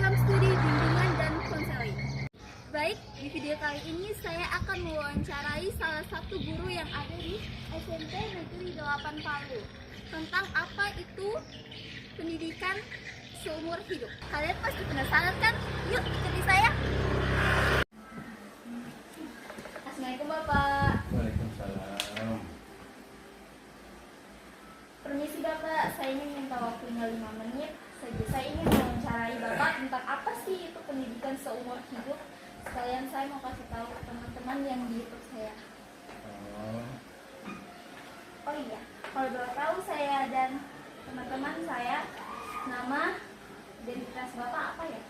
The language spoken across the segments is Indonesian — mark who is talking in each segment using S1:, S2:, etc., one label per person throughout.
S1: program studi bimbingan dan konseling. Baik, di video kali ini saya akan mewawancarai salah satu guru yang ada di SMP Negeri 8 Palu tentang apa itu pendidikan seumur hidup. Kalian pasti penasaran kan? Yuk ikuti saya. Assalamualaikum Bapak.
S2: Waalaikumsalam.
S1: Permisi Bapak, saya ingin minta waktunya 5 menit saja. Saya ingin mewawancarai Bapak tentang apa sih itu pendidikan seumur hidup. Sekalian saya mau kasih tahu teman-teman yang di YouTube saya. Oh iya, kalau Bapak tahu saya dan teman-teman saya, nama identitas Bapak apa ya?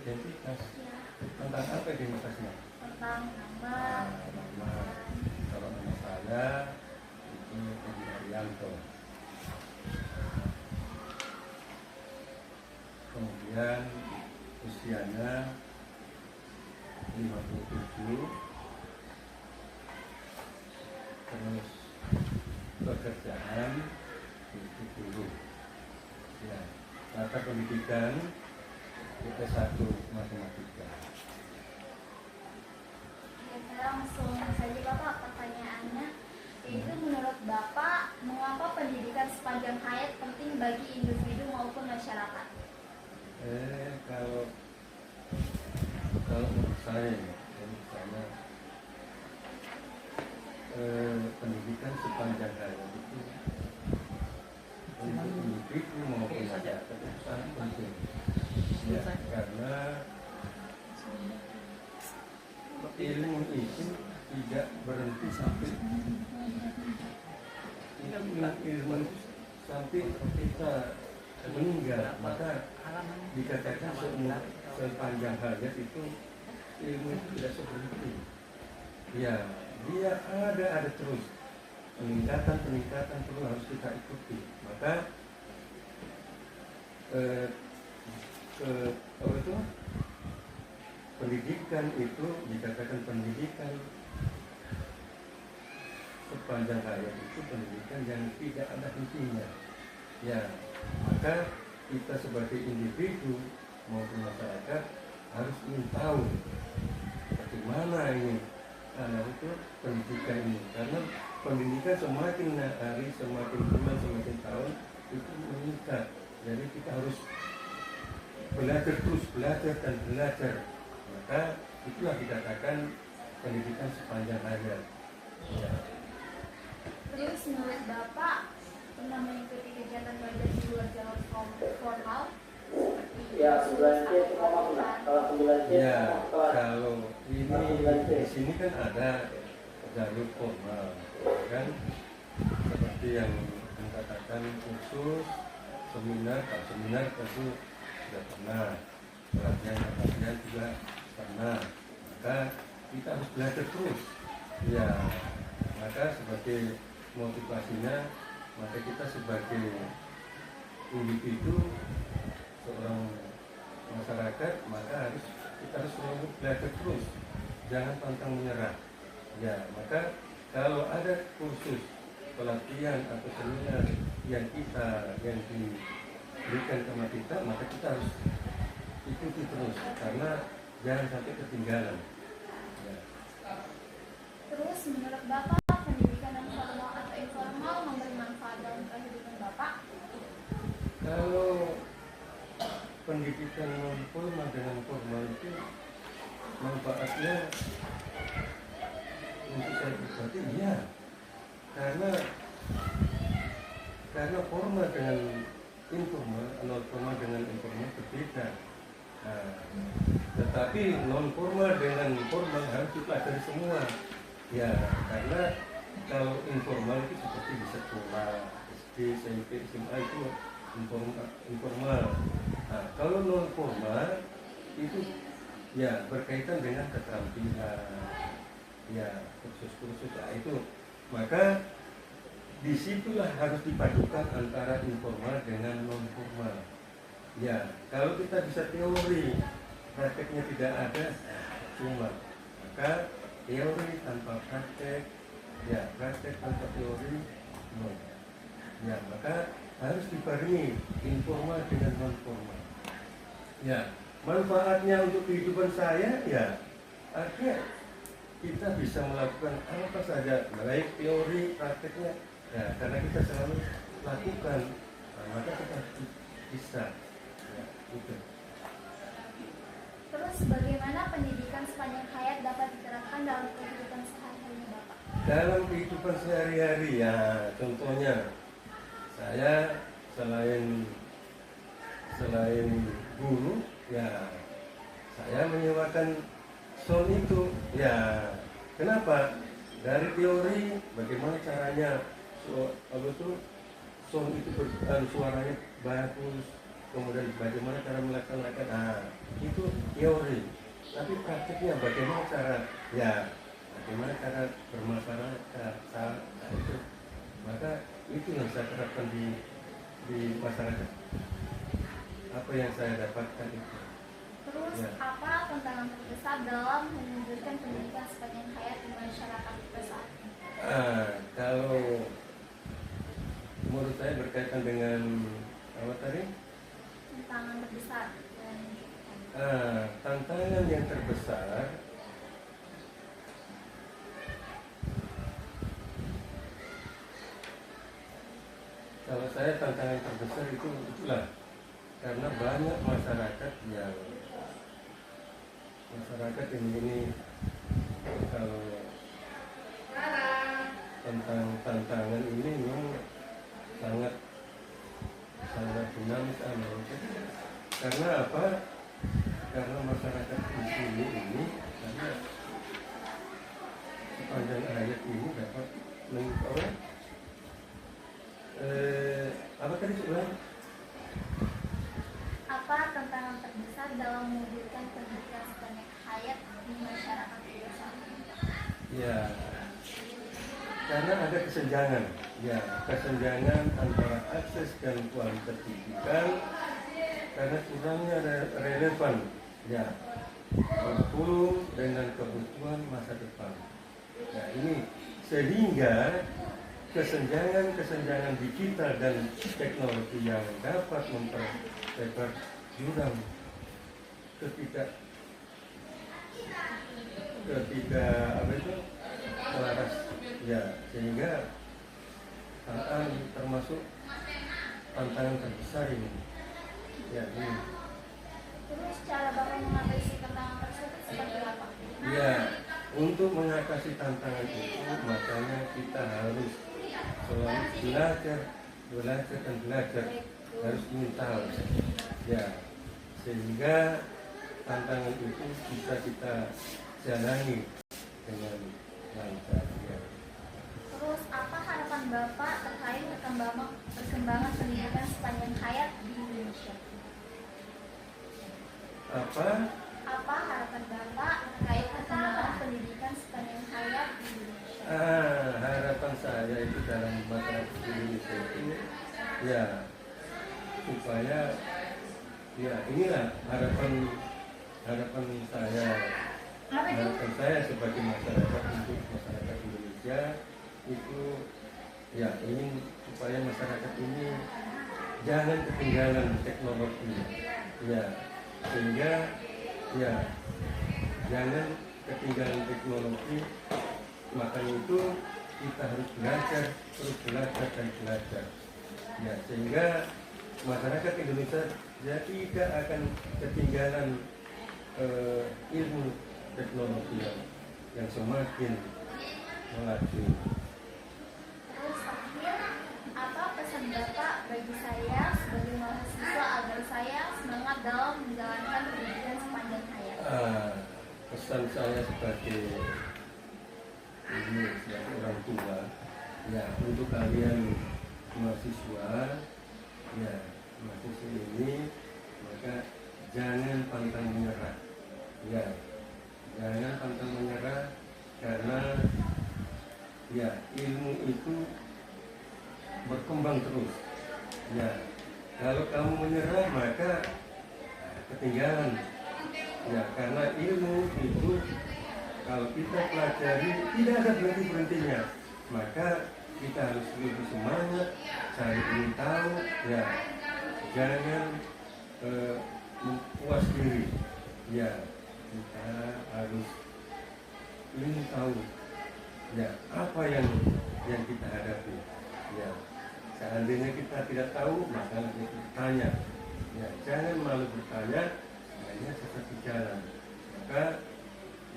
S2: Identitas?
S1: Ya,
S2: Tentang apa identitasnya?
S1: tentang nama.
S2: Nama. Kalau nama saya itu Edi Arianto. Kemudian usianya 57. Terus pekerjaan itu guru. Ya, latar pendidikan itu S1 matematika.
S1: Ya, saya langsung saja Bapak pertanyaannya, yaitu menurut Bapak mengapa pendidikan sepanjang hayat penting bagi individu maupun masyarakat?
S2: Kalau menurut saya, pendidikan sepanjang hayat itu untuk individu maupun masyarakat itu sangat penting. Ya, karena ilmu itu tidak berhenti sampai ilmu sampai kita meninggal, maka dikatakan sepanjang hayat itu ilmu itu tidak berhenti. Ya, dia ada terus peningkatan perlu harus kita ikuti. Maka apa itu pendidikan itu dikatakan pendidikan sepanjang hayat itu pendidikan yang tidak ada hentinya. Ya, maka kita sebagai individu maupun masyarakat harus ingin tahu bagaimana ini itu pendidikan ini, karena pendidikan semakin hari, semakin bulan, semakin tahun itu meningkat. Jadi kita harus belajar terus, belajar dan belajar. Maka itulah dikatakan pendidikan sepanjang hayat. Ya.
S1: Terus menurut Bapak pernah mengikuti kegiatan belajar di luar jalur formal?
S3: Ya, 9C kalau 9C.
S2: Ya, kalau ini di sini kan ada jalur formal, kan seperti yang dikatakan kursus, seminar. Kalau seminar tentu sudah pernah, pelatihan juga pernah. Maka kita harus belajar terus. Ya, maka sebagai motivasinya, maka kita sebagai individu, seorang masyarakat, maka kita harus selalu belajar terus, jangan pantang menyerah. Ya, maka kalau ada kursus, pelatihan atau seminar yang diberikan sama kita, maka kita harus ikuti terus, karena jangan sampai ketinggalan. Ya.
S1: Terus menurut Bapak pendidikan non formal atau informal memberi manfaat dalam kehidupan Bapak?
S2: Kalau pendidikan non formal dengan formal itu manfaatnya untuk saya pribadi iya, karena formal dengan informal, non formal dengan informal berbeda. Nah, tetapi non formal dengan formal harus dipelajari semua. Ya, karena kalau informal itu seperti di sekolah SD, SMP, SMA itu informal. Nah, kalau non formal itu ya berkaitan dengan keterampilan, ya kursus-kursus ya itu. Maka disitulah harus dipadukan antara informal dengan non formal. Ya, kalau kita bisa teori, prakteknya tidak ada, cuma maka teori tanpa praktek, ya praktek tanpa teori, no. Ya, maka harus dibarengi informal dengan non formal. Ya, manfaatnya untuk kehidupan saya ya artinya kita bisa melakukan apa saja, baik teori, prakteknya. Ya, karena kita selalu lakukan, nah, maka kita bisa. Ya, gitu.
S1: Terus bagaimana pendidikan sepanjang hayat dapat diterapkan dalam kehidupan sehari-hari Bapak?
S2: Dalam kehidupan sehari-hari ya, contohnya saya selain guru, ya saya menyewakan sound itu. Ya, kenapa? Dari teori bagaimana caranya sound itu suaranya bagus, kemudian bagaimana cara melaksanakan. Nah, itu teori. Tapi praktiknya bagaimana bagaimana cara bermasyarakat. Nah, itu. Maka itu yang saya terapkan di masyarakat. Apa yang saya dapatkan itu.
S1: Terus
S2: Ya.
S1: apa tantangan terbesar dalam mewujudkan pendidikan sepanjang hayat di masyarakat kita saat ini?
S2: Kalau menurut saya berkaitan dengan apa tadi?
S1: Tantangan terbesar dan
S2: Tantangan yang terbesar kalau saya tantangan terbesar itulah karena banyak masyarakat ini kalau tentang tantangan ini memang sangat dinamis. Karena apa? Karena masyarakat di sini ini karena sepanjang ayat ini dapat apa tadi sebenarnya?
S1: apa tantangan terbesar dalam mewujudkan pendidikan sepanjang hayat di masyarakat kita saat ini?
S2: Ya, karena ada kesenjangan. Ya, kesenjangan antara akses dan kualitas pendidikan karena kurangnya relevan. Ya, berhubung dengan kebutuhan masa depan. Nah, ini sehingga kesenjangan digital dan teknologi yang dapat memperlebar jurang ketika selaras, ya, sehingga termasuk tantangan terbesar ini. Ya, ini.
S1: Terus cara Bapak mengatasi tantangan tersebut seperti apa?
S2: Ya, untuk mengatasi tantangan itu makanya kita harus selalu belajar, harus ingin tahu. Ya, sehingga tantangan itu bisa kita jalani dengan lancar. Ya.
S1: Terus apa harapan Bapak terkait perkembangan pendidikan sepanjang hayat di Indonesia?
S2: Apa?
S1: Apa harapan Bapak terkait perkembangan pendidikan sepanjang hayat di Indonesia?
S2: Harapan saya itu dalam masyarakat Indonesia itu ya supaya ya inilah harapan saya sebagai masyarakat untuk masyarakat Indonesia itu ya ingin supaya masyarakat ini jangan ketinggalan teknologi, ya, sehingga ya jangan ketinggalan teknologi. Makanya itu kita harus terus belajar dan belajar, ya, sehingga masyarakat Indonesia tidak akan ketinggalan ilmu teknologi yang semakin melaju.
S1: Terus akhir, apa pesan Bapak bagi saya sebagai mahasiswa agar saya semangat dalam menjalankan pendidikan sepanjang hayat?
S2: Pesan saya sebagai orang tua, ya, untuk kalian mahasiswa, ya, mahasiswa ini, maka jangan pantang menyerah, ya, jangan pantang menyerah karena ya ilmu itu berkembang terus. Ya, kalau kamu menyerah maka ketinggalan. Ya, karena ilmu itu kalau kita pelajari tidak ada berhentinya, maka kita harus lebih semangat, cari ingin tahu, ya, jangan mempuas diri. Ya, kita harus ingin tahu ya apa yang kita hadapi. Ya, seandainya kita tidak tahu, maka kita tanya. Ya, jangan malu bertanya, hanya sesat jalan. Maka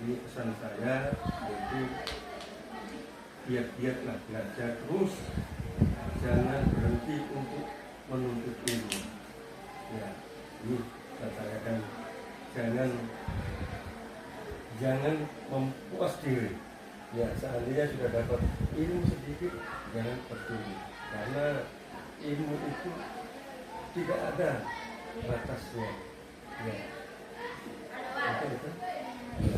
S2: ini pesan saya, yaitu giat-giatlah belajar terus, jangan berhenti untuk menuntut ilmu. Ya, ini saya kan jangan mempuas diri. Ya, seandainya sudah dapat ilmu sedikit, jangan peduli, karena ilmu itu tidak ada batasnya. Ya, itu. Ya.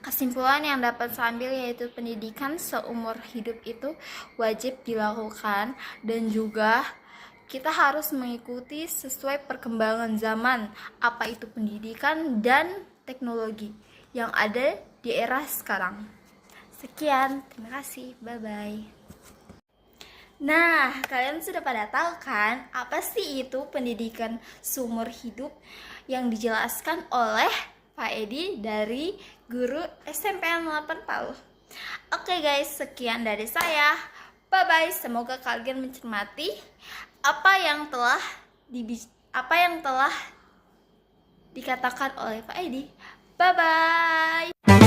S1: Kesimpulan yang dapat saya ambil yaitu pendidikan seumur hidup itu wajib dilakukan, dan juga kita harus mengikuti sesuai perkembangan zaman, apa itu pendidikan dan teknologi yang ada di era sekarang. Sekian, terima kasih, bye-bye. Nah, kalian sudah pada tahu kan apa sih itu pendidikan seumur hidup yang dijelaskan oleh Pak Edi dari guru SMPN 8 Palu. Oke guys, sekian dari saya. Bye-bye, semoga kalian mencermati apa yang telah dikatakan oleh Pak Edi. Bye-bye.